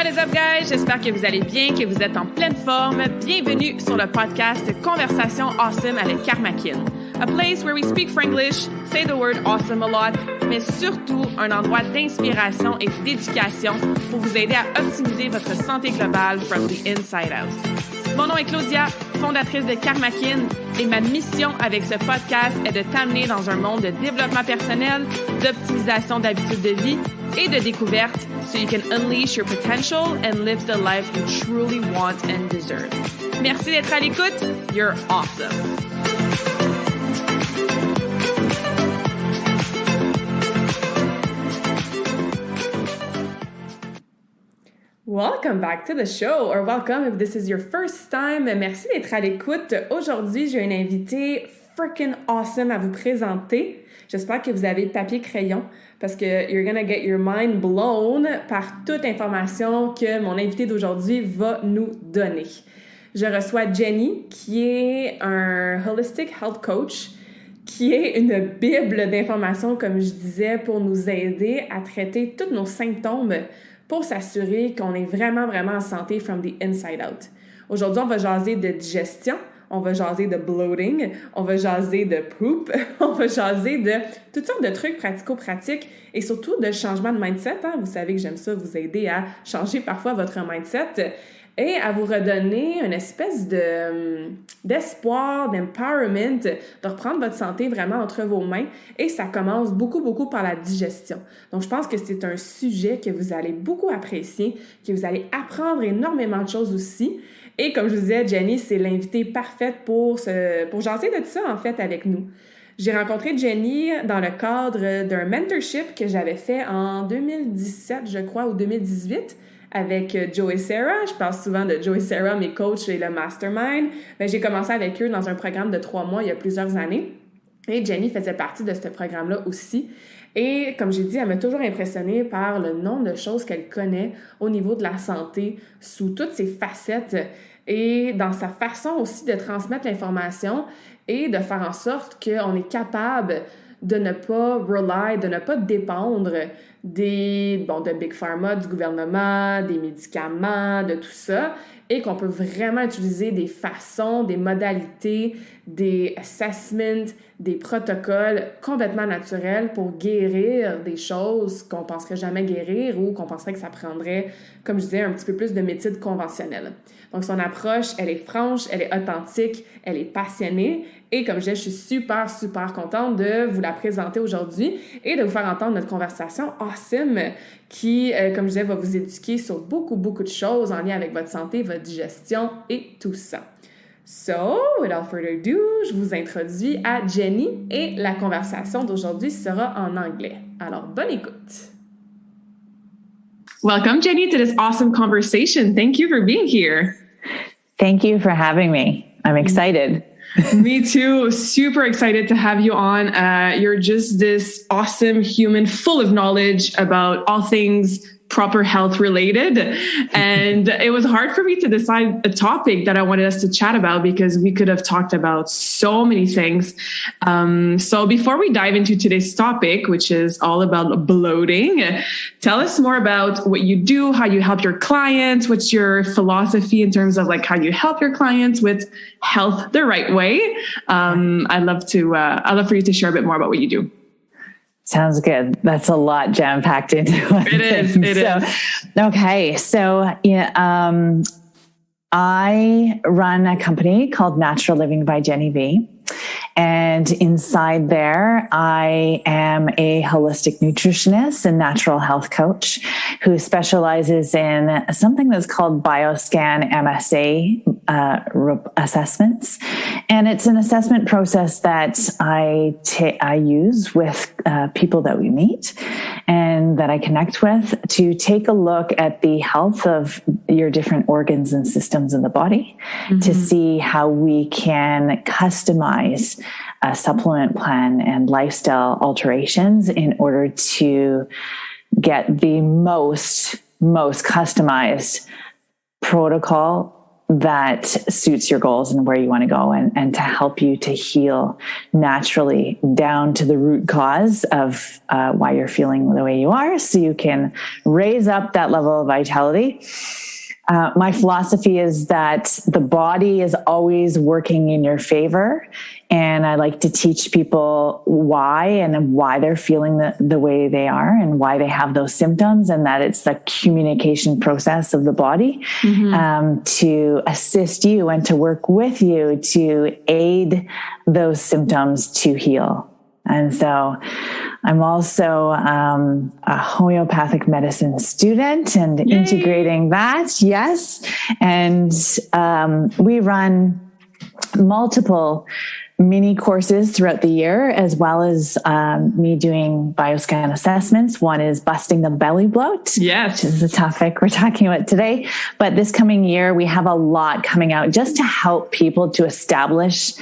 What is up, guys? J'espère que vous allez bien, que vous êtes en pleine forme. Bienvenue sur le podcast Conversation Awesome avec Karmakin. A place where we speak Franglish, say the word awesome a lot, mais surtout un endroit d'inspiration et d'éducation pour vous aider à optimiser votre santé globale from the inside out. Mon nom est Claudia, fondatrice de Karmakin, et ma mission avec ce podcast est de t'amener dans un monde de développement personnel, d'optimisation d'habitudes de vie et de découverte so you can unleash your potential and live the life you truly want and deserve. Merci d'être à l'écoute. You're awesome. Welcome back to the show, or welcome if this is your first time. Merci d'être à l'écoute. Aujourd'hui, j'ai une invitée freaking awesome à vous présenter. J'espère que vous avez papier-crayon parce que you're gonna get your mind blown par toute l'information que mon invité d'aujourd'hui va nous donner. Je reçois Jenny, qui est un Holistic Health Coach, qui est une bible d'informations, comme je disais, pour nous aider à traiter tous nos symptômes pour s'assurer qu'on est vraiment, vraiment en santé from the inside out. Aujourd'hui, on va jaser de digestion, on va jaser de bloating, on va jaser de poop, on va jaser de toutes sortes de trucs pratico-pratiques et surtout de changement de mindset. Hein? Vous savez que j'aime ça vous aider à changer parfois votre mindset et à vous redonner une espèce d'espoir, d'empowerment, de reprendre votre santé vraiment entre vos mains. Et ça commence beaucoup, beaucoup par la digestion. Donc, je pense que c'est un sujet que vous allez beaucoup apprécier, que vous allez apprendre énormément de choses aussi. Et comme je vous disais, Jenny, c'est l'invitée parfaite pour jaser de tout ça, en fait, avec nous. J'ai rencontré Jenny dans le cadre d'un mentorship que j'avais fait en 2017, je crois, ou 2018, avec Joe et Sarah. Je parle souvent de Joe et Sarah, mes coachs et le mastermind. Mais j'ai commencé avec eux dans un programme de 3 mois il y a plusieurs années. Et Jenny faisait partie de ce programme-là aussi. Et comme j'ai dit, elle m'a toujours impressionnée par le nombre de choses qu'elle connaît au niveau de la santé sous toutes ses facettes et dans sa façon aussi de transmettre l'information et de faire en sorte qu'on est capable de ne pas de ne pas dépendre de Big Pharma, du gouvernement, des médicaments, de tout ça, et qu'on peut vraiment utiliser des façons, des modalités, des assessments, des protocoles complètement naturels pour guérir des choses qu'on penserait jamais guérir ou qu'on penserait que ça prendrait, comme je disais, un petit peu plus de médecine conventionnelle. Donc, son approche, elle est franche, elle est authentique, elle est passionnée. Et comme je disais, je suis super, super contente de vous la présenter aujourd'hui et de vous faire entendre notre conversation awesome qui, comme je disais, va vous éduquer sur beaucoup, beaucoup de choses en lien avec votre santé, votre digestion et tout ça. So, without further ado, je vous introduis à Jenny et la conversation d'aujourd'hui sera en anglais. Alors, bonne écoute! Welcome, Jenny, to this awesome conversation. Thank you for being here. Thank you for having me. I'm excited. Me too. Super excited to have you on. You're just this awesome human full of knowledge about all things proper health related. And it was hard for me to decide a topic that I wanted us to chat about because we could have talked about so many things. So before we dive into today's topic, which is all about bloating, tell us more about what you do, how you help your clients, what's your philosophy in terms of like how you help your clients with health the right way. I'd love for you to share a bit more about what you do. Sounds good. That's a lot jam-packed into it. It is. Okay. So, I run a company called Natural Living by Jenny V. And inside there, I am a holistic nutritionist and natural health coach who specializes in something that's called BioScan MSA assessments. And it's an assessment process that I use with people that we meet and that I connect with to take a look at the health of your different organs and systems in the body to see how we can customize a supplement plan and lifestyle alterations in order to get the most customized protocol that suits your goals and where you want to go, and to help you to heal naturally down to the root cause of why you're feeling the way you are, so you can raise up that level of vitality. My philosophy is that the body is always working in your favor. And I like to teach people why and why they're feeling the way they are and why they have those symptoms, and that it's the communication process of the body to assist you and to work with you to aid those symptoms to heal. And so I'm also a homeopathic medicine student and integrating that. Yes. And we run multiple mini courses throughout the year, as well as me doing bioscan assessments. One is busting the belly bloat, which is the topic we're talking about today. But this coming year, we have a lot coming out just to help people to establish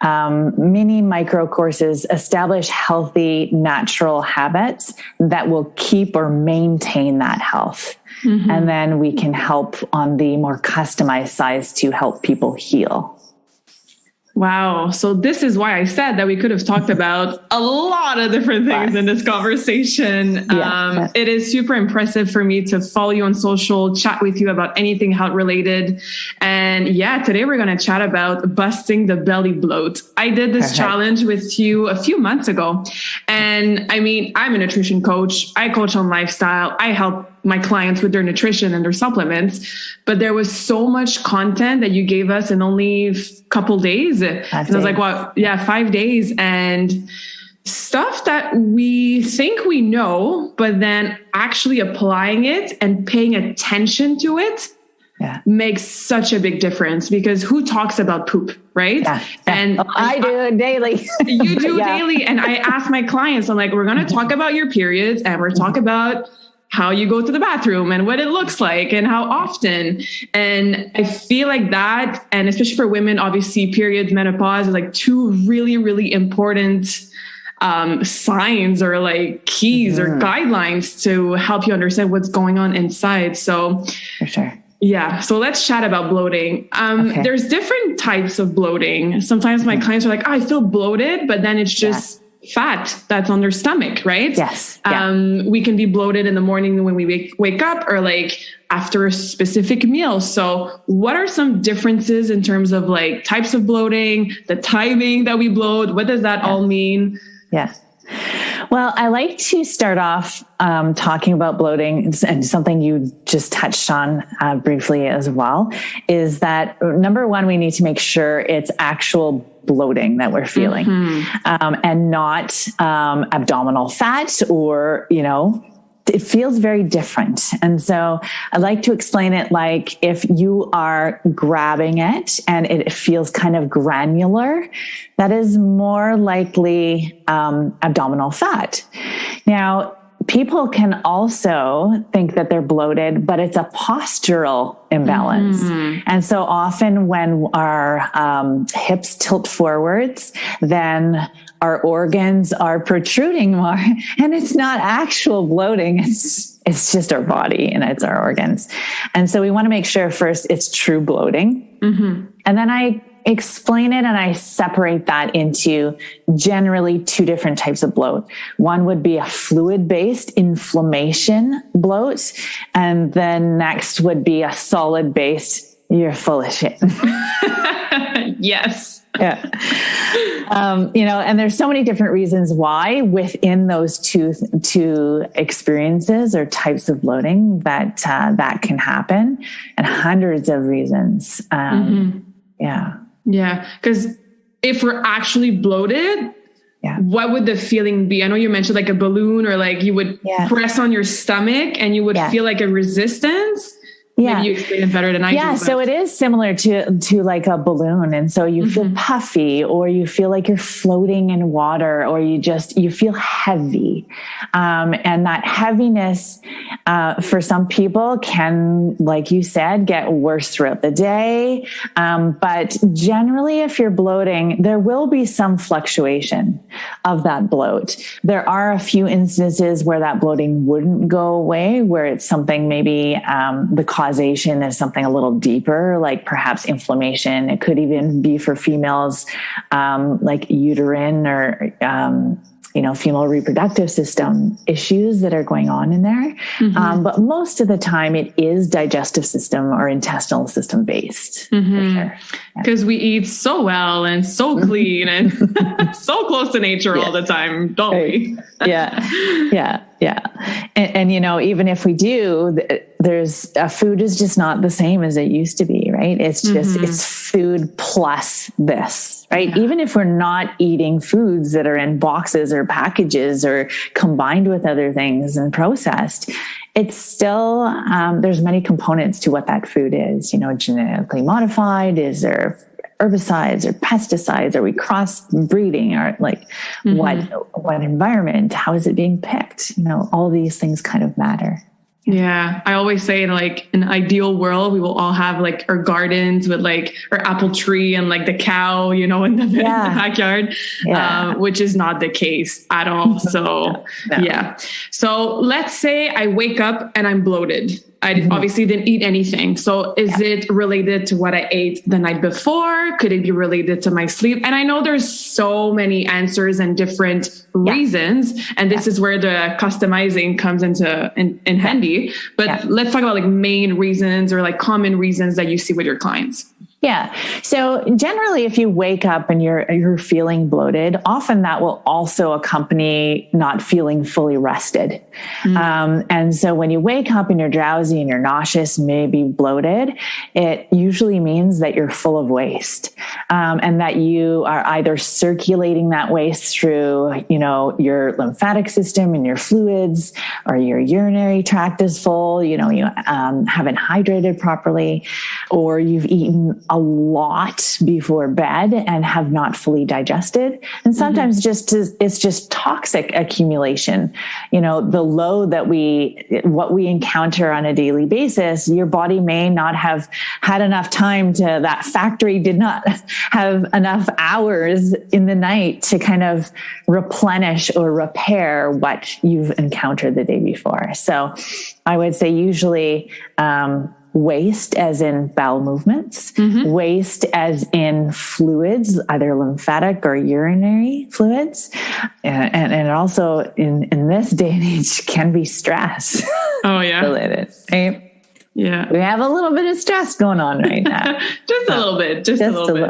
mini micro courses, establish healthy, natural habits that will keep or maintain that health. And then we can help on the more customized size to help people heal. Wow. So this is why I said that we could have talked about a lot of different things in this conversation. It is super impressive for me to follow you on social, chat with you about anything health related. And today we're going to chat about busting the belly bloat. I did this challenge with you a few months ago. And I mean, I'm a nutrition coach. I coach on lifestyle. I help my clients with their nutrition and their supplements, but there was so much content that you gave us in only a couple days. And I was like, 5 days, and stuff that we think we know, but then actually applying it and paying attention to it makes such a big difference, because who talks about poop, right? And I do it daily. You do daily. And I ask my clients, I'm like, we're going to talk about your periods, and we're talk about how you go to the bathroom and what it looks like and how often. And I feel like that, and especially for women, obviously periods, menopause is like two really, really important signs or like keys or guidelines to help you understand what's going on inside. So for sure. Yeah. So let's chat about bloating. There's different types of bloating. Sometimes my clients are like, I feel bloated, but then it's just fat that's on their stomach, right? Yes. We can be bloated in the morning when we wake up, or like after a specific meal. So what are some differences in terms of like types of bloating, the timing that we bloat? What does that all mean? Yes. Well, I like to start off talking about bloating, and something you just touched on briefly as well, is that number one, we need to make sure it's actual bloating that we're feeling, and not abdominal fat, or, it feels very different. And so I like to explain it like, if you are grabbing it and it feels kind of granular, that is more likely abdominal fat. Now, people can also think that they're bloated, but it's a postural imbalance. And so often when our hips tilt forwards, then our organs are protruding more, and it's not actual bloating. It's just our body and it's our organs. And so we want to make sure first it's true bloating. And then I explain it and I separate that into generally two different types of bloat. One would be a fluid-based inflammation bloat. And then next would be a solid-based, you're full of shit. Yes. Yeah. And there's so many different reasons why within those two experiences or types of bloating that can happen, and hundreds of reasons. Yeah. Because if we're actually bloated, what would the feeling be? I know you mentioned like a balloon, or like you would press on your stomach and you would feel like a resistance. Maybe you explain it better than I do. Yeah, so it is similar to like a balloon. And so you feel puffy, or you feel like you're floating in water, or you feel heavy. And that heaviness for some people can, like you said, get worse throughout the day. But generally, if you're bloating, there will be some fluctuation of that bloat. There are a few instances where that bloating wouldn't go away, where it's something maybe the causation is something a little deeper, like perhaps inflammation. It could even be for females, like uterine or female reproductive system issues that are going on in there. But most of the time it is digestive system or intestinal system based. Because we eat so well and so clean and so close to nature all the time, don't we? Yeah. And even if we do, there's food is just not the same as it used to be, right? It's just, it's food plus this, right? Yeah. Even if we're not eating foods that are in boxes or packages or combined with other things and processed, it's still, there's many components to what that food is, genetically modified. Is there herbicides or pesticides? Are we crossbreeding? Or what environment? How is it being picked? All these things kind of matter. Yeah. I always say in an ideal world, we will all have our gardens with our apple tree and the cow, in the backyard, which is not the case at all. So So let's say I wake up and I'm bloated. I obviously didn't eat anything. So is it related to what I ate the night before? Could it be related to my sleep? And I know there's so many answers and different reasons. And this is where the customizing comes in handy. But let's talk about main reasons or common reasons that you see with your clients. Yeah. So generally, if you wake up and you're feeling bloated, often that will also accompany not feeling fully rested. And so when you wake up and you're drowsy and you're nauseous, maybe bloated, it usually means that you're full of waste, and that you are either circulating that waste through, your lymphatic system and your fluids, or your urinary tract is full, you haven't hydrated properly, or you've eaten a lot before bed and have not fully digested. And sometimes it's just toxic accumulation. The load what we encounter on a daily basis, your body may not have had enough time that factory did not have enough hours in the night to kind of replenish or repair what you've encountered the day before. So I would say usually, waste as in bowel movements, waste as in fluids, either lymphatic or urinary fluids. And also in this day and age can be stress. Oh yeah. Related, right? Yeah. We have a little bit of stress going on right now. Just a little bit. Just a little bit.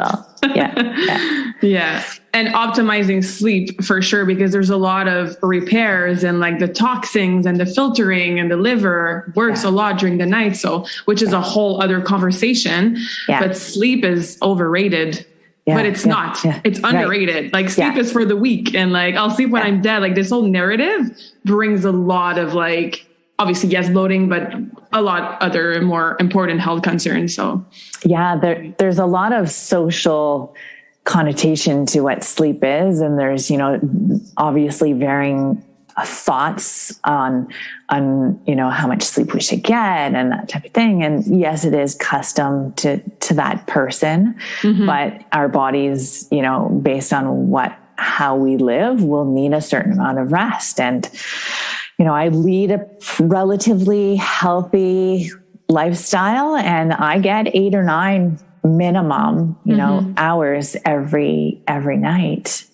Yeah. And optimizing sleep for sure, because there's a lot of repairs and the toxins and the filtering, and the liver works a lot during the night. So, which is a whole other conversation, but sleep is overrated. But it's not. It's underrated. Sleep is for the weak, and I'll sleep when I'm dead. This whole narrative brings a lot of obviously, yes, bloating, but a lot other more important health concerns. So there's a lot of social connotation to what sleep is. And there's, obviously varying thoughts on how much sleep we should get and that type of thing. And yes, it is custom to that person, but our bodies, based on how we live, will need a certain amount of rest. And I lead a relatively healthy lifestyle, and I get 8 or 9 minimum, hours every night.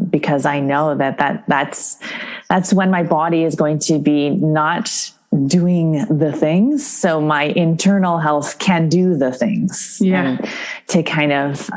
Because I know that's when my body is going to be not doing the things. So my internal health can do the things and to kind of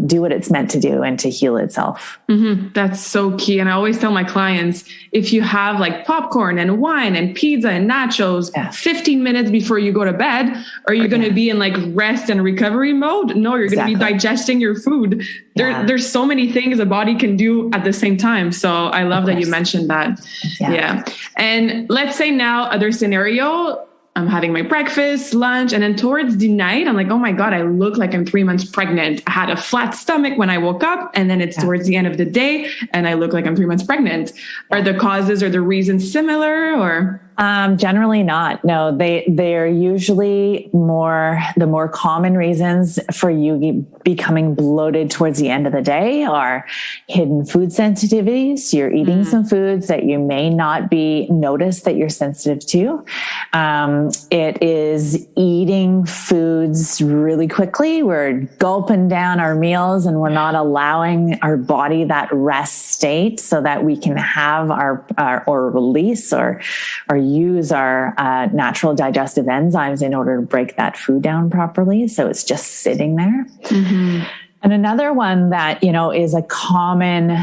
do what it's meant to do and to heal itself. That's so key. And I always tell my clients, if you have popcorn and wine and pizza and nachos 15 minutes before you go to bed, are you going to be in rest and recovery mode? No, you're going to be digesting your food. There's so many things the body can do at the same time. So I love that you mentioned that. Yeah. And let's say now other scenario, I'm having my breakfast, lunch, and then towards the night, I'm oh my God, I look like I'm 3 months pregnant. I had a flat stomach when I woke up, and then it's towards the end of the day and I look like I'm 3 months pregnant. Are the causes or the reasons similar, or? Generally not. No, they're usually the more common reasons for you becoming bloated towards the end of the day are hidden food sensitivities. You're eating some foods that you may not be noticed that you're sensitive to. It is eating foods really quickly. We're gulping down our meals and we're not allowing our body that rest state so that we can have or release or use our natural digestive enzymes in order to break that food down properly. So it's just sitting there. Mm-hmm. And another one that, is a common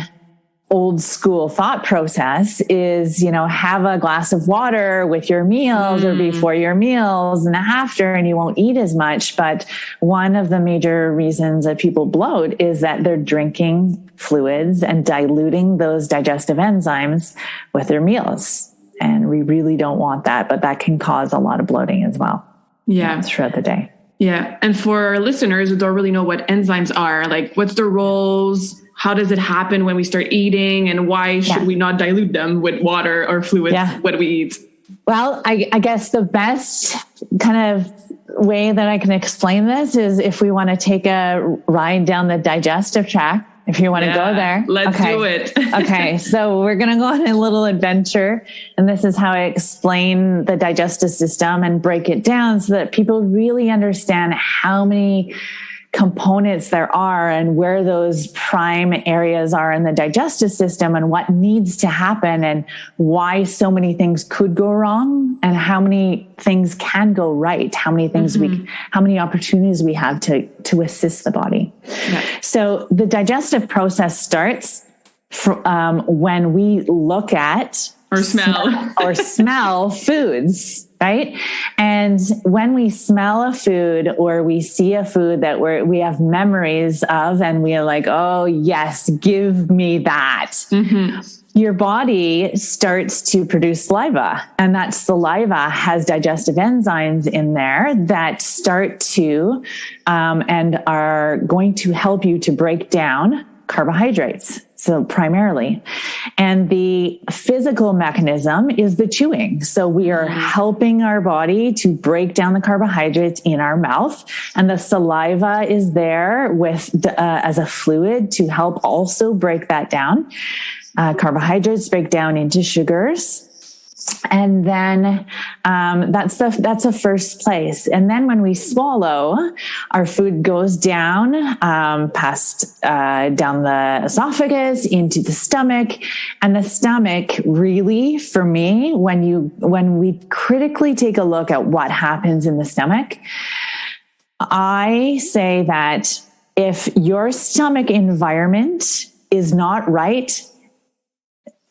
old school thought process is, have a glass of water with your meals or before your meals and after, and you won't eat as much. But one of the major reasons that people bloat is that they're drinking fluids and diluting those digestive enzymes with their meals. And we really don't want that, but that can cause a lot of bloating as well. Yeah. Throughout the day. Yeah. And for our listeners who don't really know what enzymes are, like what's their roles? How does it happen when we start eating? And why should we not dilute them with water or fluids when we eat? Well, I guess the best kind of way that I can explain this is if we want to take a ride down the digestive tract. If you want to go there. Let's do it. Okay. So we're going to go on a little adventure. And this is how I explain the digestive system and break it down so that people really understand how many components there are and where those prime areas are in the digestive system and what needs to happen and why so many things could go wrong and how many things can go right, how many things how many opportunities we have to assist the body. Yeah. So the digestive process starts when we look at or smell foods, right? And when we smell a food or we see a food that we have memories of and we are like, oh yes, give me that. Mm-hmm. Your body starts to produce saliva, and that saliva has digestive enzymes in there that start to, and are going to help you to break down carbohydrates. So primarily, and the physical mechanism is the chewing. So we are helping our body to break down the carbohydrates in our mouth, and the saliva is there as a fluid to help also break that down. Carbohydrates break down into sugars. And then, that's the first place. And then when we swallow, our food goes down, down the esophagus into the stomach. And the stomach really, for me, when we critically take a look at what happens in the stomach, I say that if your stomach environment is not right,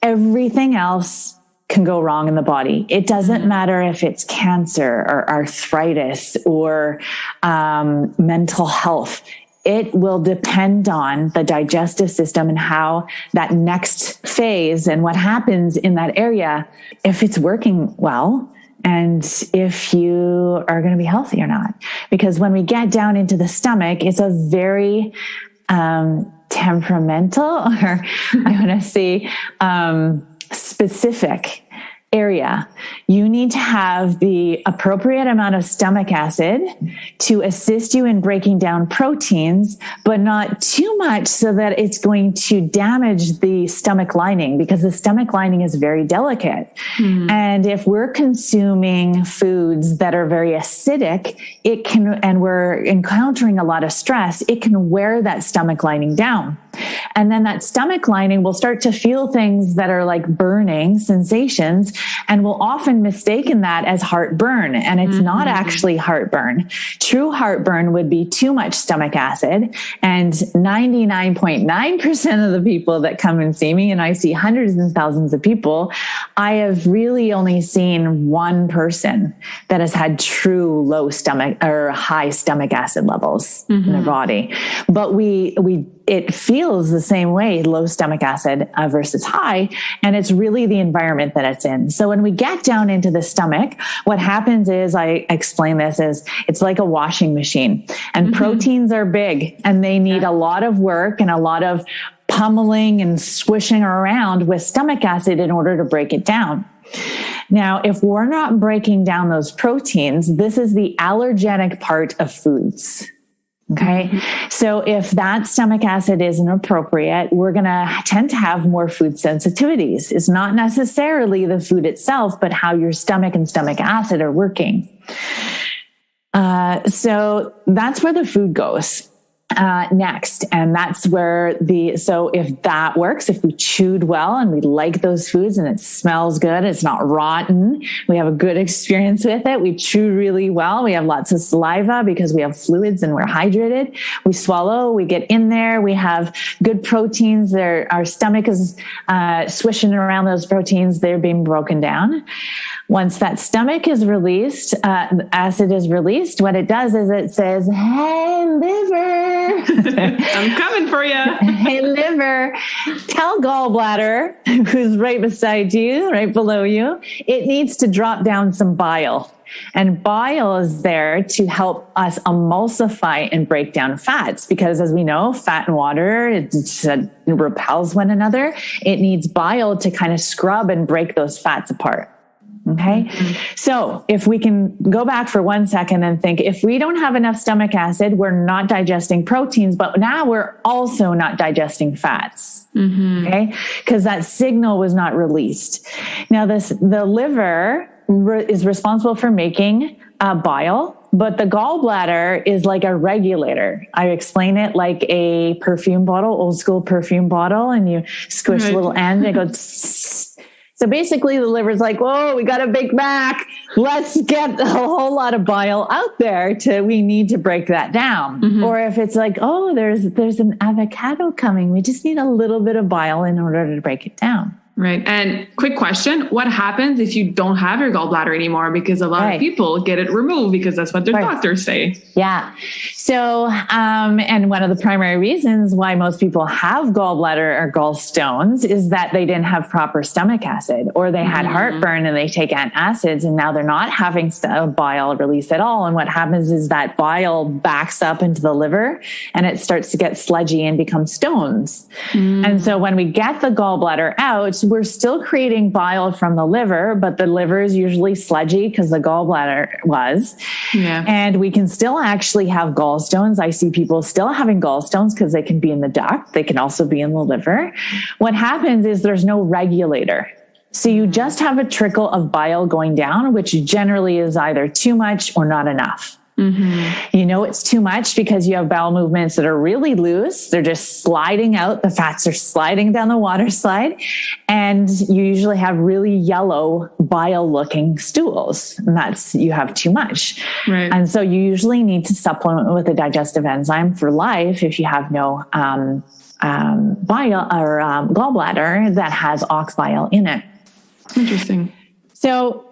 everything else can go wrong in the body. It doesn't matter if it's cancer or arthritis or mental health. It will depend on the digestive system and how that next phase and what happens in that area, if it's working well and if you are going to be healthy or not. Because when we get down into the stomach, it's a very temperamental, or I want to say specific area. You need to have the appropriate amount of stomach acid to assist you in breaking down proteins, but not too much so that it's going to damage the stomach lining, because the stomach lining is very delicate. Mm. And if we're consuming foods that are very acidic, and we're encountering a lot of stress, it can wear that stomach lining down. And then that stomach lining will start to feel things that are like burning sensations, and will often mistaken that as heartburn. And it's not actually heartburn. True heartburn would be too much stomach acid. And 99.9% of the people that come and see me, and I see hundreds and thousands of people, I have really only seen one person that has had true low stomach or high stomach acid levels in their body. But it feels the same way, low stomach acid versus high. And it's really the environment that it's in. So when we get down into the stomach, what happens is, I explain this as it's like a washing machine, and proteins are big and they need a lot of work and a lot of pummeling and swishing around with stomach acid in order to break it down. Now, if we're not breaking down those proteins, this is the allergenic part of foods. Okay. Mm-hmm. So if that stomach acid isn't appropriate, we're going to tend to have more food sensitivities. It's not necessarily the food itself, but how your stomach and stomach acid are working. So that's where the food goes. Next. And that's where so if that works, if we chewed well and we like those foods and it smells good, it's not rotten, we have a good experience with it, we chew really well, we have lots of saliva because we have fluids and we're hydrated, we swallow, we get in there, we have good proteins, our stomach is swishing around those proteins, they're being broken down. Once that stomach is released, acid is released, what it does is it says, hey, liver. I'm coming for you. Hey, liver, tell gallbladder, who's right beside you, right below you, it needs to drop down some bile. And bile is there to help us emulsify and break down fats because, as we know, fat and water, it repels one another. It needs bile to kind of scrub and break those fats apart. Okay. Mm-hmm. So if we can go back for 1 second and think, if we don't have enough stomach acid, we're not digesting proteins, but now we're also not digesting fats. Mm-hmm. Okay. Because that signal was not released. Now the liver is responsible for making bile, but the gallbladder is like a regulator. I explain it like a perfume bottle, old school perfume bottle, and you squish a little end and it goes. So basically the liver's like, whoa, we got a Big Mac. Let's get a whole lot of bile out there we need to break that down. Mm-hmm. Or if it's like, oh, there's an avocado coming. We just need a little bit of bile in order to break it down. Right. And quick question, what happens if you don't have your gallbladder anymore? Because a lot of people get it removed because that's what their doctors say. Yeah. So, and one of the primary reasons why most people have gallbladder or gallstones is that they didn't have proper stomach acid, or they had heartburn and they take antacids and now they're not having bile release at all. And what happens is that bile backs up into the liver and it starts to get sludgy and become stones. And so when we get the gallbladder out, we're still creating bile from the liver, but the liver is usually sludgy because the gallbladder was. Yeah. And we can still actually have gallstones. I see people still having gallstones because they can be in the duct. They can also be in the liver. What happens is there's no regulator. So you just have a trickle of bile going down, which generally is either too much or not enough. Mm-hmm. You know it's too much because you have bowel movements that are really loose. They're just sliding out. The fats are sliding down the water slide. And you usually have really yellow bile-looking stools. And you have too much. Right. And so you usually need to supplement with a digestive enzyme for life if you have no bile or gallbladder that has ox bile in it. Interesting. So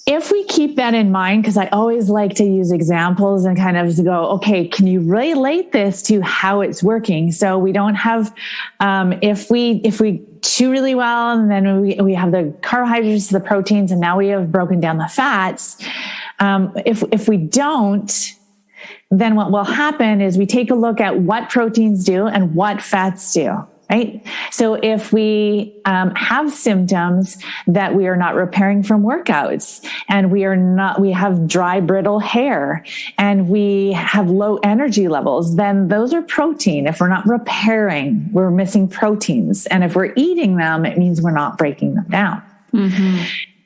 if we keep that in mind, because I always like to use examples and kind of go, okay, can you relate this to how it's working? So we don't have, if we chew really well and then we have the carbohydrates, the proteins, and now we have broken down the fats. If we don't, then what will happen is we take a look at what proteins do and what fats do. Right? So if we have symptoms that we are not repairing from workouts, and we have dry, brittle hair, and we have low energy levels, then those are protein. If we're not repairing, we're missing proteins. And if we're eating them, it means we're not breaking them down. Mm-hmm.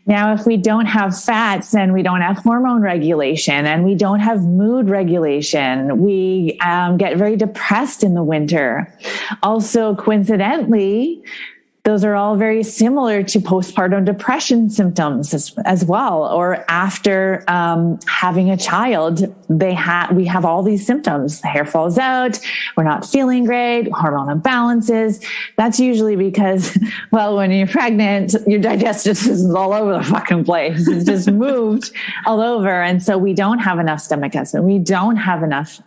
Now, if we don't have fats and we don't have hormone regulation and we don't have mood regulation, we get very depressed in the winter. Also, coincidentally, those are all very similar to postpartum depression symptoms as well. Or after having a child, we have all these symptoms. The hair falls out. We're not feeling great. Hormonal imbalances. That's usually because, well, when you're pregnant, your digestive system's all over the fucking place. It's just moved all over. And so we don't have enough stomach acid. We don't have enough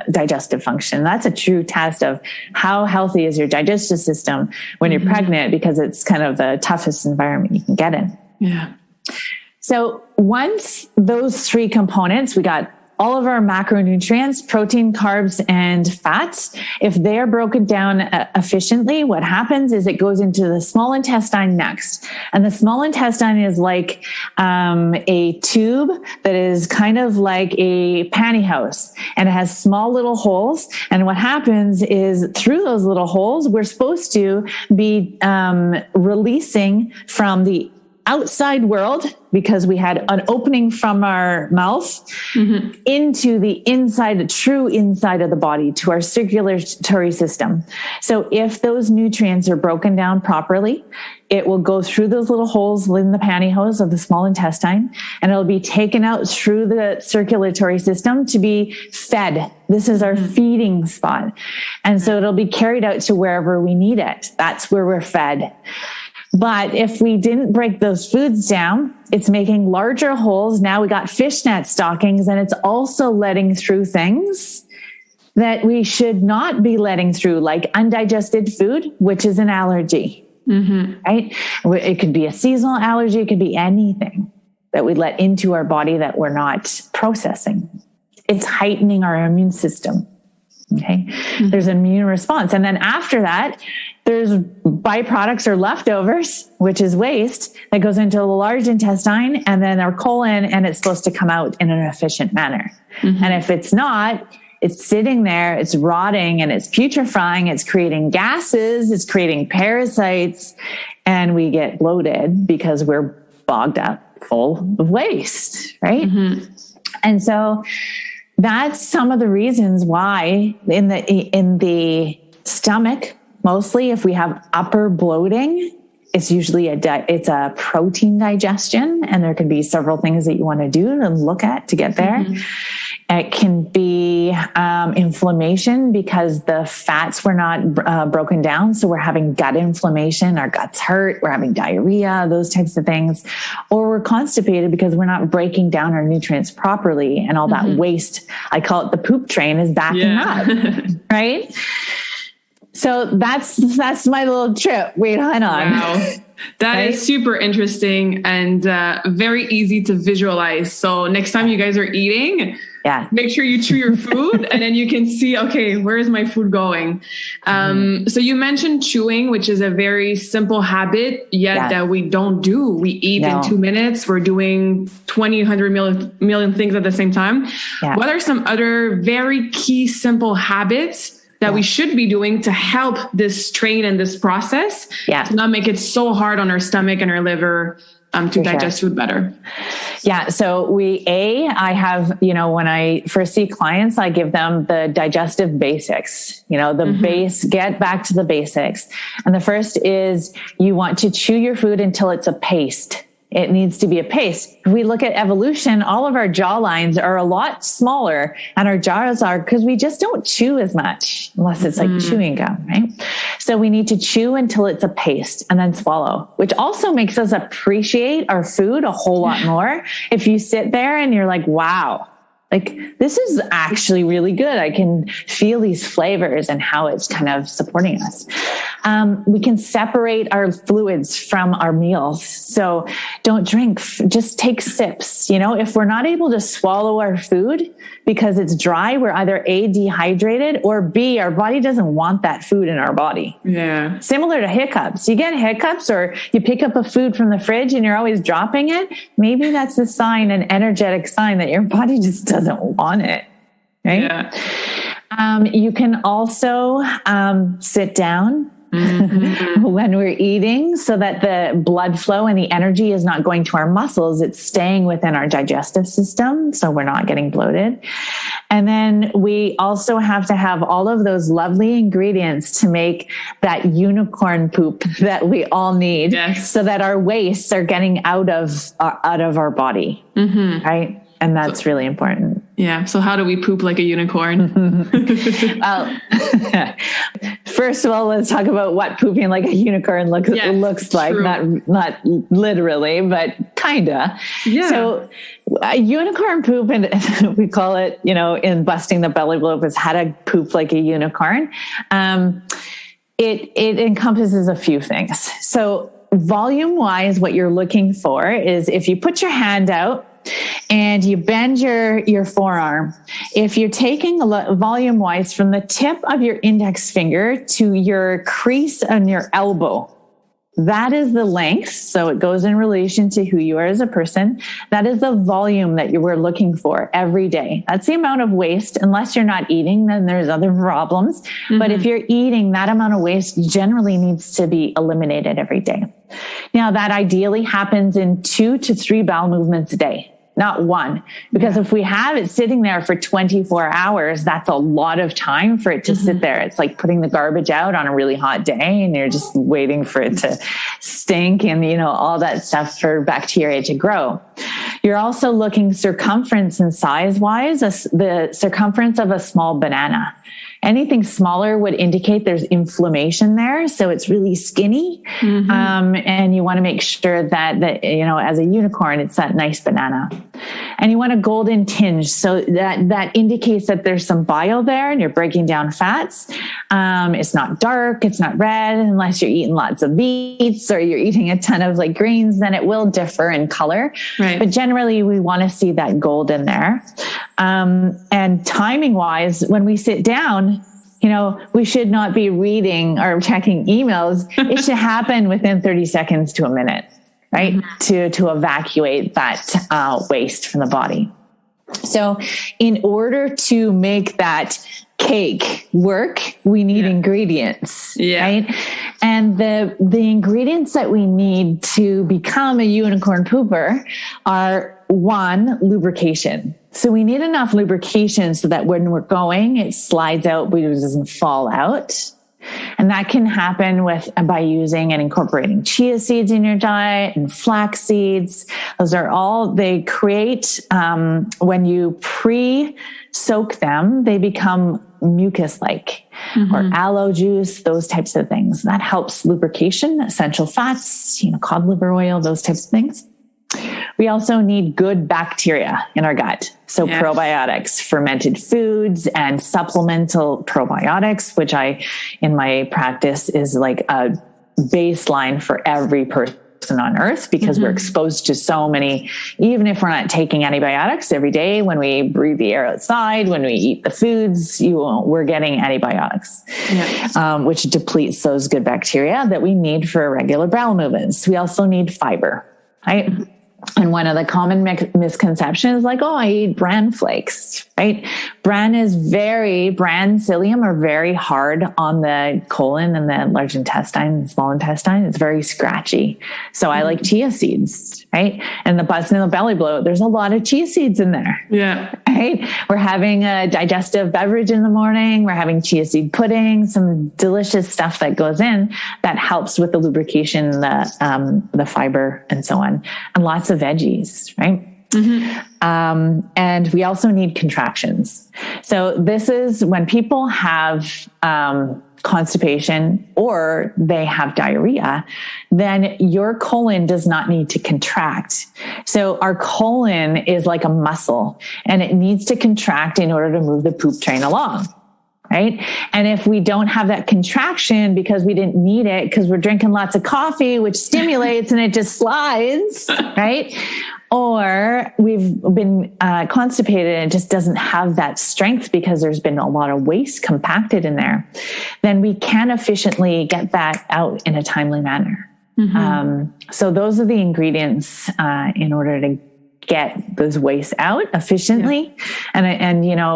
digestive function. That's a true test of how healthy is your digestive system when you're pregnant, because it's kind of the toughest environment you can get in. Yeah. So once those three components, we got all of our macronutrients, protein, carbs, and fats, if they're broken down efficiently, what happens is it goes into the small intestine next. And the small intestine is like a tube that is kind of like a pantyhose, and it has small little holes. And what happens is through those little holes, we're supposed to be releasing from the outside world, because we had an opening from our mouth into the inside, the true inside of the body, to our circulatory system. So if those nutrients are broken down properly, it will go through those little holes in the pantyhose of the small intestine, and it'll be taken out through the circulatory system to be fed. This is our feeding spot. And so it'll be carried out to wherever we need it. That's where we're fed. But if we didn't break those foods down, it's making larger holes. Now we got fishnet stockings, and it's also letting through things that we should not be letting through, like undigested food, which is an allergy, right? It could be a seasonal allergy. It could be anything that we let into our body that we're not processing. It's heightening our immune system. Okay. There's an immune response. And then after that, there's byproducts or leftovers, which is waste, that goes into the large intestine and then our colon, and it's supposed to come out in an efficient manner. And if it's not, it's sitting there, it's rotting, and it's putrefying, it's creating gases, it's creating parasites, and we get bloated because we're bogged up full of waste, right? And so that's some of the reasons why in the stomach, mostly if we have upper bloating, it's usually it's a protein digestion, and there can be several things that you want to do and look at to get there. It can be inflammation because the fats were not broken down. So we're having gut inflammation, our guts hurt, we're having diarrhea, those types of things. Or we're constipated because we're not breaking down our nutrients properly, and all that waste, I call it the poop train, is backing up, right? So that's my little trip. Wait, hang on. Wow. That is super interesting and very easy to visualize. So next time you guys are eating, make sure you chew your food and then you can see, okay, where is my food going? So you mentioned chewing, which is a very simple habit, yet that we don't do. We eat in 2 minutes. We're doing 100 million things at the same time. What are some other very key, simple habits that we should be doing to help this train and this process to not make it so hard on our stomach and our liver to digest food better? So I have, when I first see clients, I give them the digestive basics, the base, get back to the basics. And the first is you want to chew your food until it's a paste. It needs to be a paste. If we look at evolution, all of our jaw lines are a lot smaller, and our jaws are because we just don't chew as much unless it's like chewing gum, right? So we need to chew until it's a paste and then swallow, which also makes us appreciate our food a whole lot more. If you sit there and you're like, wow, like this is actually really good. I can feel these flavors and how it's kind of supporting us. We can separate our fluids from our meals. So don't drink, just take sips. If we're not able to swallow our food because it's dry, we're either A, dehydrated, or B, our body doesn't want that food in our body. Yeah. Similar to hiccups. You get hiccups or you pick up a food from the fridge and you're always dropping it. Maybe that's a sign, an energetic sign that your body just doesn't want it. Right? Yeah. You can also sit down when we're eating so that the blood flow and the energy is not going to our muscles. It's staying within our digestive system, so we're not getting bloated. And then we also have to have all of those lovely ingredients to make that unicorn poop that we all need, so that our wastes are getting out of our body, right? And that's really important. Yeah. So how do we poop like a unicorn? Well, first of all, let's talk about what pooping like a unicorn looks like. True. Not literally, but kinda. Yeah. So a unicorn poop, and we call it, in busting the belly loop, is how to poop like a unicorn. It encompasses a few things. So volume wise, what you're looking for is if you put your hand out and you bend your forearm. If you're taking volume wise from the tip of your index finger to your crease on your elbow, that is the length. So it goes in relation to who you are as a person. That is the volume that you were looking for every day. That's the amount of waste. Unless you're not eating, then there's other problems. Mm-hmm. But if you're eating, that amount of waste generally needs to be eliminated every day. Now, that ideally happens in 2 to 3 bowel movements a day. Not one, because if we have it sitting there for 24 hours, that's a lot of time for it to sit there. It's like putting the garbage out on a really hot day and you're just waiting for it to stink and, all that stuff for bacteria to grow. You're also looking circumference and size wise, the circumference of a small banana. Anything smaller would indicate there's inflammation there. So it's really skinny. Mm-hmm. And you want to make sure that, as a unicorn, it's that nice banana. And you want a golden tinge. So that indicates that there's some bile there and you're breaking down fats. It's not dark. It's not red unless you're eating lots of beets or you're eating a ton of greens, then it will differ in color. Right. But generally we want to see that gold in there. And timing wise, when we sit down, we should not be reading or checking emails. It should happen within 30 seconds to a minute, right? Mm-hmm. To evacuate that waste from the body. So in order to make that cake work, we need ingredients, right? And the ingredients that we need to become a unicorn pooper are 1, lubrication. So we need enough lubrication so that when we're going, it slides out, but it doesn't fall out. And that can happen by using and incorporating chia seeds in your diet and flax seeds. Those are all, they create, when you pre-soak them, they become mucus-like or aloe juice, those types of things. That helps lubrication, essential fats, cod liver oil, those types of things. We also need good bacteria in our gut. So probiotics, fermented foods, and supplemental probiotics, which in my practice is like a baseline for every person on earth, because we're exposed to so many, even if we're not taking antibiotics every day, when we breathe the air outside, when we eat the foods, we're getting antibiotics, which depletes those good bacteria that we need for regular bowel movements. We also need fiber, right? And one of the common misconceptions, I eat bran flakes, right? Bran psyllium are very hard on the colon and the large intestine and small intestine. It's very scratchy. So I like chia seeds, right? And the busting of the belly bloat, there's a lot of chia seeds in there. Yeah. Right? We're having a digestive beverage in the morning. We're having chia seed pudding, some delicious stuff that goes in that helps with the lubrication, the fiber and so on, and lots of veggies, right? And we also need contractions. So this is when people have constipation or they have diarrhea, then your colon does not need to contract. So our colon is like a muscle and it needs to contract in order to move the poop train along. Right. And if we don't have that contraction because we didn't need it, because we're drinking lots of coffee, which stimulates and it just slides, right? Or we've been constipated and it just doesn't have that strength because there's been a lot of waste compacted in there, then we can efficiently get that out in a timely manner. So those are the ingredients in order to get those wastes out efficiently. And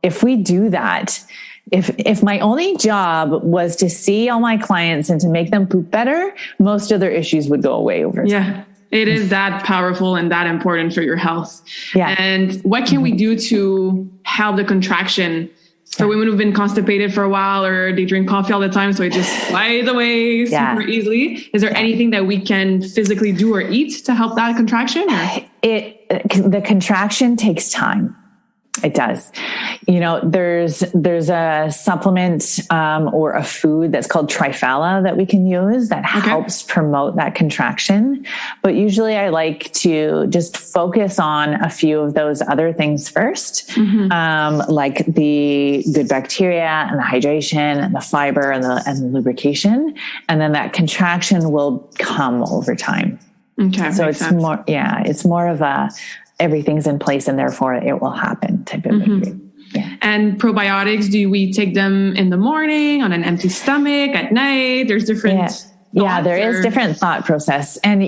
if we do that, if my only job was to see all my clients and to make them poop better, most of their issues would go away over time. Yeah. It is that powerful and that important for your health. Yeah. And what can we do to help the contraction for women who've been constipated for a while, or they drink coffee all the time, so it just slides away super easily? Is there anything that we can physically do or eat to help that contraction? The contraction takes time. It does. There's a supplement or a food that's called triphala that we can use that helps promote that contraction. But usually I like to just focus on a few of those other things first, like the good bacteria and the hydration and the fiber and the lubrication. And then that contraction will come over time. Okay. So it's more of everything's in place and therefore it will happen type of issue. Yeah. And probiotics, do we take them in the morning, on an empty stomach, at night? There's different. Yeah, there is different thought process. And,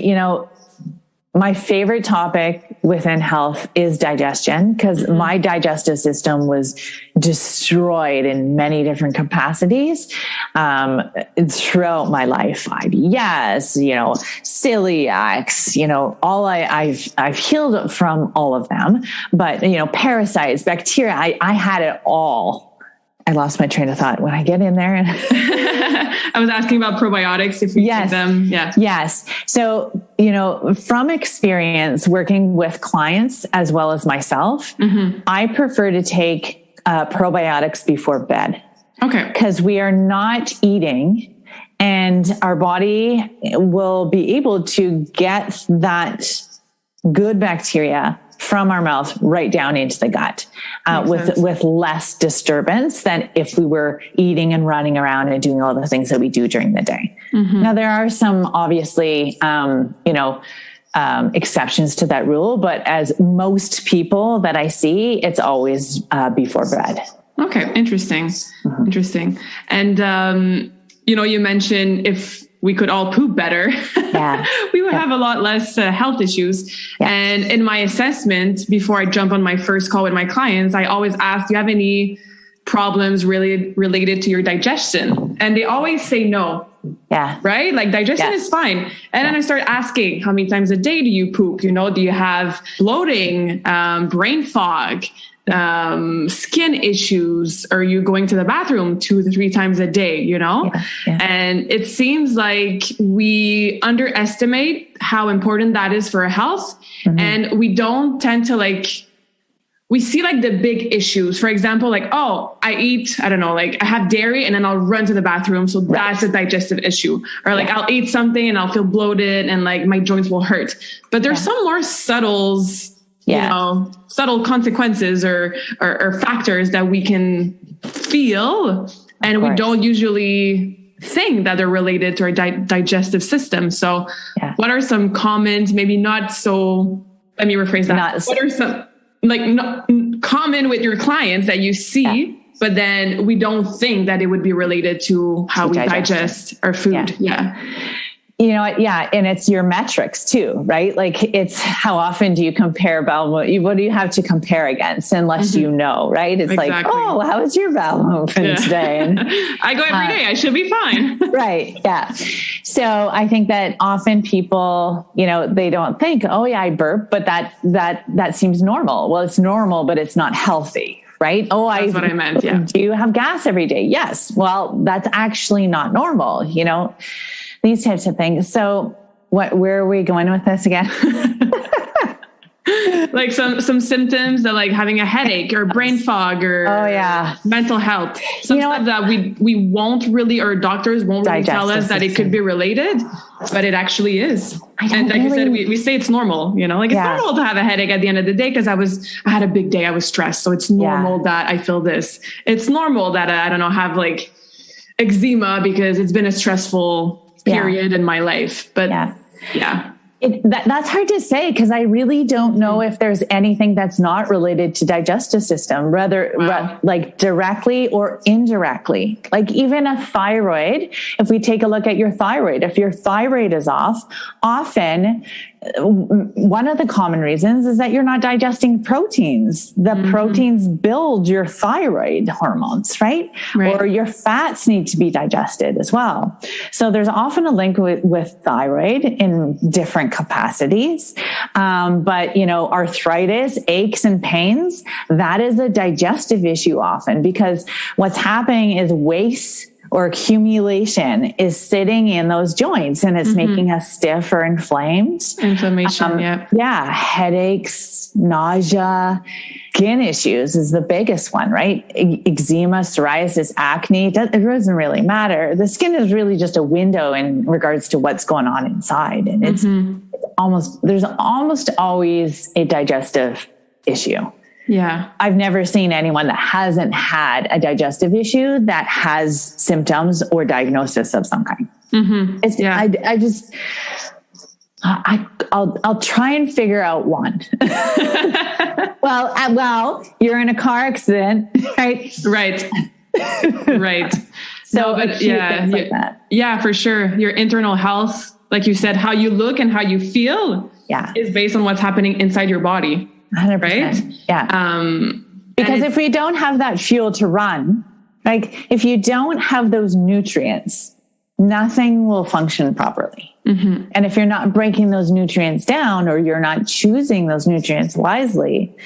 my favorite topic within health is digestion, because my digestive system was destroyed in many different capacities throughout my life. IBS, celiacs, I've healed from all of them, but parasites, bacteria, I had it all. I lost my train of thought when I get in there. I was asking about probiotics, if we take them. Yeah. Yes. So, from experience working with clients as well as myself, I prefer to take probiotics before bed. Okay. Because we are not eating and our body will be able to get that good bacteria from our mouth right down into the gut with less disturbance than if we were eating and running around and doing all the things that we do during the day. Now, there are some obviously, exceptions to that rule, but as most people that I see, it's always before bed. Okay. Interesting. Interesting. And, you mentioned if we could all poop better, we would have a lot less health issues. Yeah. And in my assessment, before I jump on my first call with my clients, I always ask, do you have any problems really related to your digestion? And they always say no. Yeah. Right? Like digestion is fine. And then I start asking, how many times a day do you poop? Do you have bloating, brain fog, skin issues? Are you going to the bathroom 2 to 3 times a day, And it seems like we underestimate how important that is for our health. And we don't tend to we see the big issues. For example, I eat, I have dairy and then I'll run to the bathroom. So that's a digestive issue. Or I'll eat something and I'll feel bloated and my joints will hurt. But there's some more subtle consequences or factors that we can feel. And we don't usually think that they're related to our digestive system. So what are some common, maybe not so, let me rephrase that. What are some not common with your clients that you see, but then we don't think that it would be related to how we digest our food. Yeah. And it's your metrics too, right? It's how often do you compare bowel movement? What do you have to compare against unless right? It's how is your bowel movement today? And I go every day. I should be fine. Right. Yeah. So I think that often people, they don't think, I burp, but that seems normal. Well, it's normal, but it's not healthy. Right? That's what I meant. Yeah. Do you have gas every day? Yes. Well, that's actually not normal, these types of things. So where are we going with this again? some symptoms that having a headache or brain fog or mental health. Some stuff that we won't really, or doctors won't really tell us that it could be related, but it actually is. And you said, we say it's normal, it's normal to have a headache at the end of the day because I had a big day. I was stressed. So it's normal that I feel this. It's normal that I have eczema because it's been a stressful period in my life. But that's hard to say because I really don't know if there's anything that's not related to digestive system, whether directly or indirectly. Even a thyroid, if we take a look at your thyroid, if your thyroid is off, often one of the common reasons is that you're not digesting proteins. The proteins build your thyroid hormones, right? Or your fats need to be digested as well. So there's often a link with thyroid in different capacities. But arthritis, aches and pains, that is a digestive issue often because what's happening is waste or accumulation is sitting in those joints and it's making us stiff or inflamed. Inflammation, headaches, nausea, skin issues is the biggest one, right? Eczema, psoriasis, acne, it doesn't really matter. The skin is really just a window in regards to what's going on inside. And there's almost always a digestive issue. Yeah. I've never seen anyone that hasn't had a digestive issue that has symptoms or diagnosis of some kind. I'll try and figure out one. Well, you're in a car accident, right? Right. Right. So, but like that. Yeah, for sure. Your internal health, like you said, how you look and how you feel is based on what's happening inside your body. 100%. Right? Yeah. Because if we don't have that fuel to run, like if you don't have those nutrients, nothing will function properly. Mm-hmm. And if you're not breaking those nutrients down, or you're not choosing those nutrients wisely,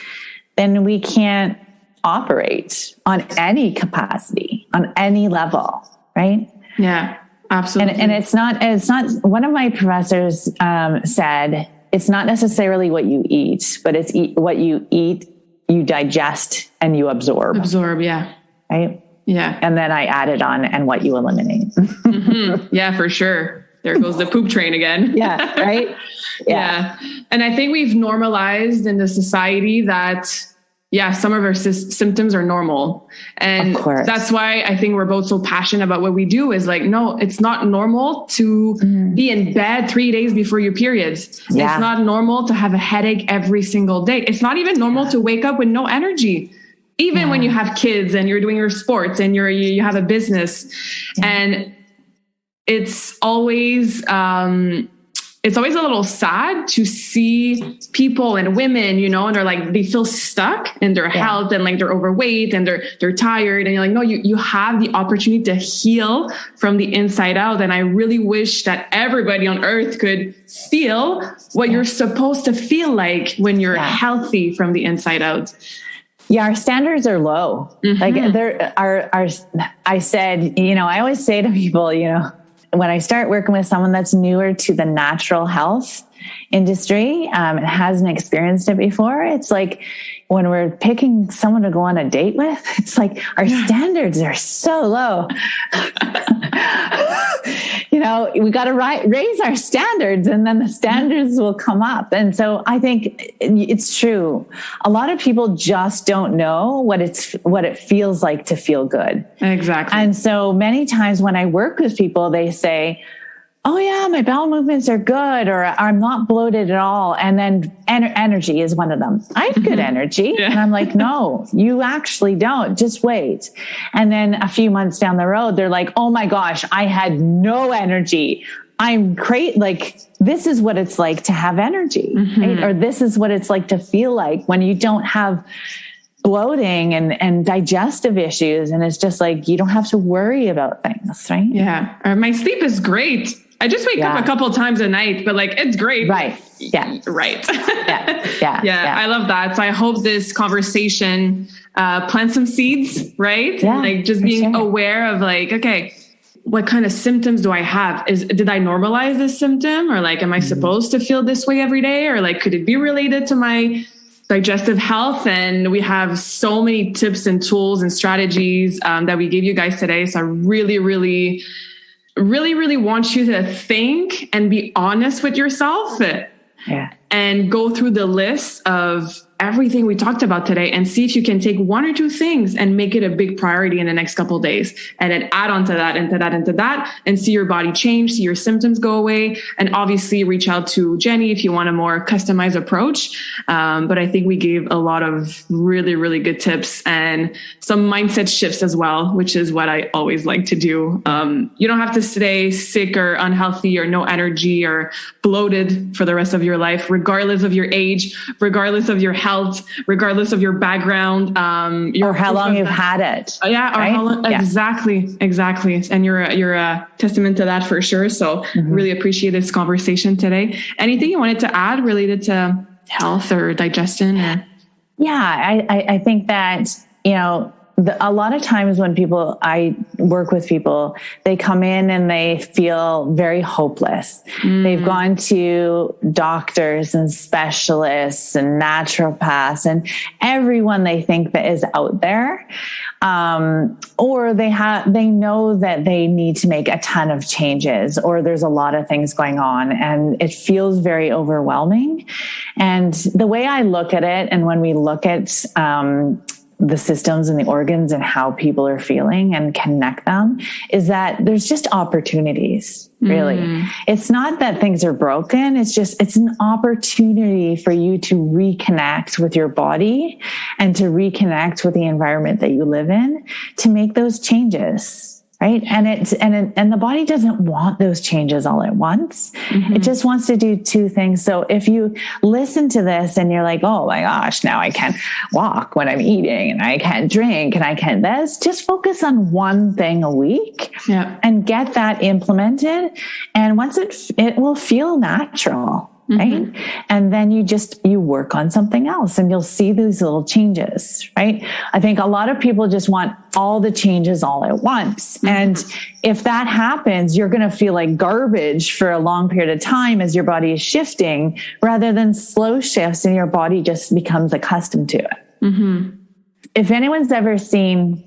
then we can't operate on any capacity, on any level. Right? Yeah, absolutely. And it's not, one of my professors said, it's not necessarily what you eat, but it's what you eat, you digest, and you absorb. Yeah. Right? Yeah. And then I added on, and what you eliminate. Mm-hmm. Yeah, for sure. There goes the poop train again. Yeah. Right. Yeah. And I think we've normalized in the society that, some of our symptoms are normal. And that's why I think we're both so passionate about what we do is like, no, it's not normal to be in bed 3 days before your periods. Yeah. It's not normal to have a headache every single day. It's not even normal to wake up with no energy. Even when you have kids and you're doing your sports and you have a business, and it's always a little sad to see people and women, and they're like, they feel stuck in their health, and like they're overweight and they're tired, and you're like, no, you have the opportunity to heal from the inside out. And I really wish that everybody on earth could feel what you're supposed to feel like when you're healthy from the inside out. Yeah, our standards are low. Mm-hmm. Like there are, I said, I always say to people, when I start working with someone that's newer to the natural health industry, and hasn't experienced it before, it's like when we're picking someone to go on a date with, it's like our standards are so low. We got to raise our standards, and then the standards will come up. And so I think it's true. A lot of people just don't know what it feels like to feel good. Exactly. And so many times when I work with people, they say, oh yeah, my bowel movements are good, or I'm not bloated at all. And then energy is one of them. I have good energy. Yeah. And I'm like, no, you actually don't. Just wait. And then a few months down the road, they're like, oh my gosh, I had no energy. I'm great. Like, this is what it's like to have energy, right? Or this is what it's like to feel like when you don't have bloating and digestive issues. And it's just like, you don't have to worry about things, right? Yeah. Or my sleep is great. I just wake up a couple of times a night, but like, it's great. Right. Yeah. Right. Yeah. I love that. So I hope this conversation plants some seeds, right? Yeah, like just being aware of like, okay, what kind of symptoms do I have? Did I normalize this symptom, or like, am I supposed to feel this way every day? Or like, could it be related to my digestive health? And we have so many tips and tools and strategies that we gave you guys today. So I really want you to think and be honest with yourself and go through the list of everything we talked about today and see if you can take one or two things and make it a big priority in the next couple of days, and then add on to that, and see your body change, see your symptoms go away. And obviously reach out to Jenny if you want a more customized approach. But I think we gave a lot of really, really good tips and some mindset shifts as well, which is what I always like to do. You don't have to stay sick or unhealthy or no energy or bloated for the rest of your life, regardless of your age, regardless of your health, regardless of your background, or how long you've had it. Right? How long, exactly. And you're a testament to that for sure. So really appreciate this conversation today. Anything you wanted to add related to health or digestion? I think that, a lot of times when I work with people, they come in and they feel very hopeless. They've gone to doctors and specialists and naturopaths and everyone they think that is out there. Or they know that they need to make a ton of changes, or there's a lot of things going on and it feels very overwhelming. And the way I look at it, and when we look at, the systems and the organs and how people are feeling and connect them is that there's just opportunities, really. It's not that things are broken. It's an opportunity for you to reconnect with your body and to reconnect with the environment that you live in to make those changes. Right. And the body doesn't want those changes all at once. It just wants to do two things. So if you listen to this and you're like, oh my gosh, now I can't walk when I'm eating and I can't drink and I can't this, just focus on one thing a week and get that implemented. And once it will feel natural. Right. And then you work on something else and you'll see these little changes, right? I think a lot of people just want all the changes all at once. And if that happens, you're going to feel like garbage for a long period of time as your body is shifting rather than slow shifts and your body just becomes accustomed to it. If anyone's ever seen,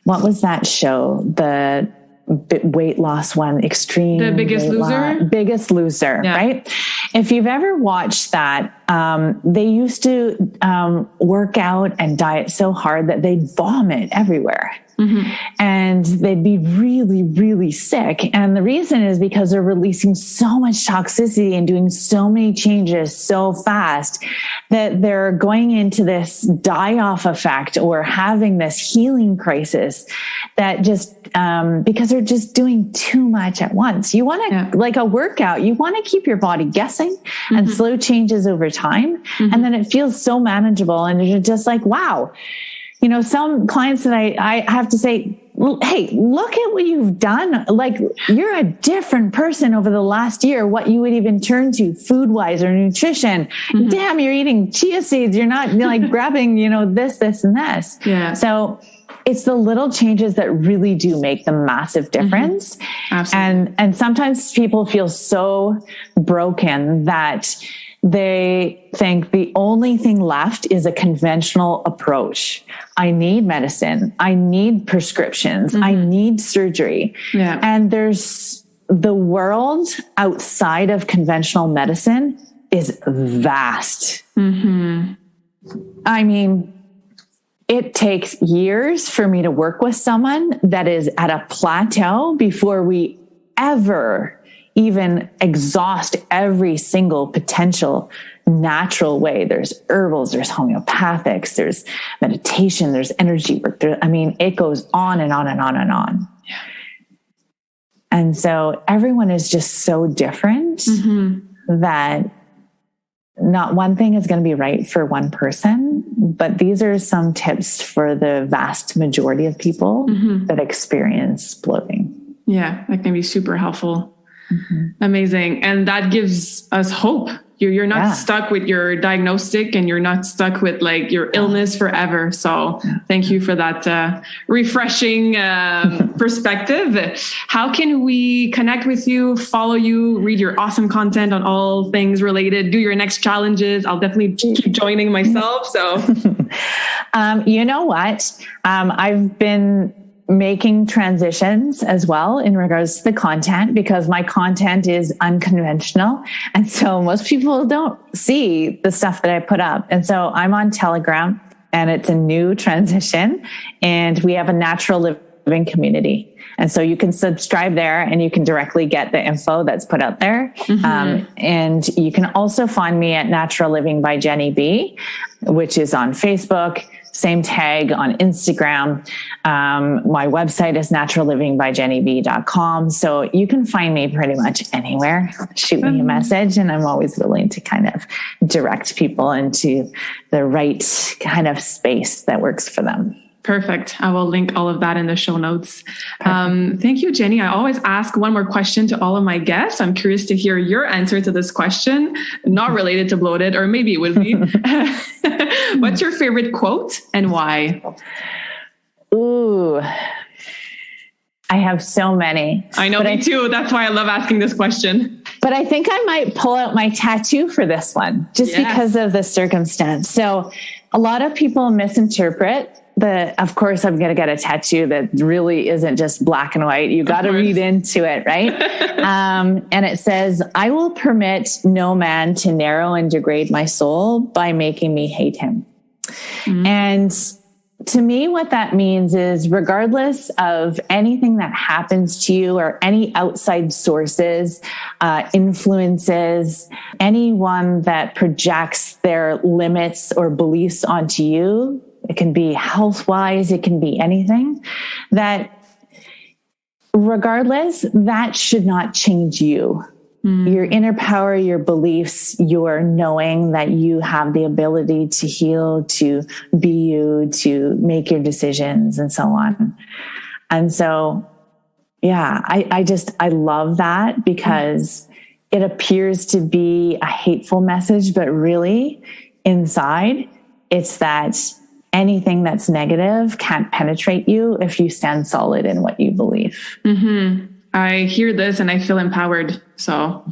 what was that show? The weight loss one, extreme. The Biggest Loser? Biggest Loser, right? If you've ever watched that, they used to work out and diet so hard that they'd vomit everywhere. And they'd be really, really sick. And the reason is because they're releasing so much toxicity and doing so many changes so fast that they're going into this die-off effect or having this healing crisis that just, because they're just doing too much at once. You want to, like a workout, you want to keep your body guessing and slow changes over time. And then it feels so manageable. And you're just like, wow. You know, some clients that I have to say, hey, look at what you've done. Like you're a different person over the last year, what you would even turn to food wise or nutrition. Damn, you're eating chia seeds. You're not like grabbing, this, and this. So it's the little changes that really do make the massive difference. And sometimes people feel so broken that they think the only thing left is a conventional approach. I need medicine. I need prescriptions. I need surgery. And there's the world outside of conventional medicine is vast. I mean, it takes years for me to work with someone that is at a plateau before we ever even exhaust every single potential natural way. There's herbals, there's homeopathics, there's meditation, there's energy work. It goes on and on and on and on. And so everyone is just so different that not one thing is going to be right for one person, but these are some tips for the vast majority of people that experience bloating. Yeah, that can be super helpful. Amazing. And that gives us hope. You're not stuck with your diagnostic and you're not stuck with like your illness forever. So thank you for that refreshing perspective. How can we connect with you, follow you, read your awesome content on all things related, do your next challenges? I'll definitely keep joining myself. So, you know what? I've been making transitions as well in regards to the content because my content is unconventional. And so most people don't see the stuff that I put up. And so I'm on Telegram and it's a new transition and we have a natural living community. And so you can subscribe there and you can directly get the info that's put out there. And you can also find me at Natural Living by Jenny B, which is on Facebook. Same tag on Instagram. My website is naturallivingbyjennyb.com. So you can find me pretty much anywhere. Shoot me a message and I'm always willing to kind of direct people into the right kind of space that works for them. Perfect. I will link all of that in the show notes. Thank you, Jenny. I always ask one more question to all of my guests. I'm curious to hear your answer to this question, not related to bloated, or maybe it would be. What's your favorite quote and why? Ooh, I have so many. I know, me too. That's why I love asking this question. But I think I might pull out my tattoo for this one, just because of the circumstance. So a lot of people misinterpret of course, I'm going to get a tattoo that really isn't just black and white. You got to read into it, right? And it says, I will permit no man to narrow and degrade my soul by making me hate him. And to me, what that means is regardless of anything that happens to you or any outside sources, influences, anyone that projects their limits or beliefs onto you, it can be health-wise, it can be anything, that regardless, that should not change you. Your inner power, your beliefs, your knowing that you have the ability to heal, to be you, to make your decisions and so on. And so, yeah, I love that because it appears to be a hateful message, but really inside it's that anything that's negative can't penetrate you if you stand solid in what you believe. Mm-hmm. I hear this and I feel empowered. So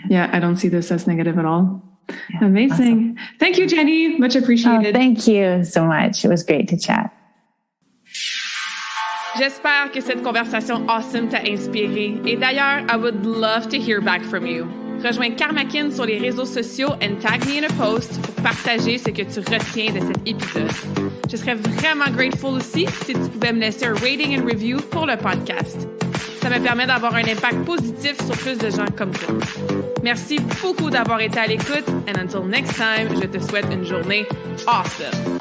yeah, I don't see this as negative at all. Yeah, amazing. Awesome. Thank you, Jenny. Much appreciated. Oh, thank you so much. It was great to chat. J'espère que cette conversation awesome t'a inspiré. Et d'ailleurs, I would love to hear back from you. Rejoins Karmakin sur les réseaux sociaux and tag me in a post pour partager ce que tu retiens de cet épisode. Je serais vraiment grateful aussi si tu pouvais me laisser un rating and review pour le podcast. Ça me permet d'avoir un impact positif sur plus de gens comme toi. Merci beaucoup d'avoir été à l'écoute and until next time, je te souhaite une journée awesome.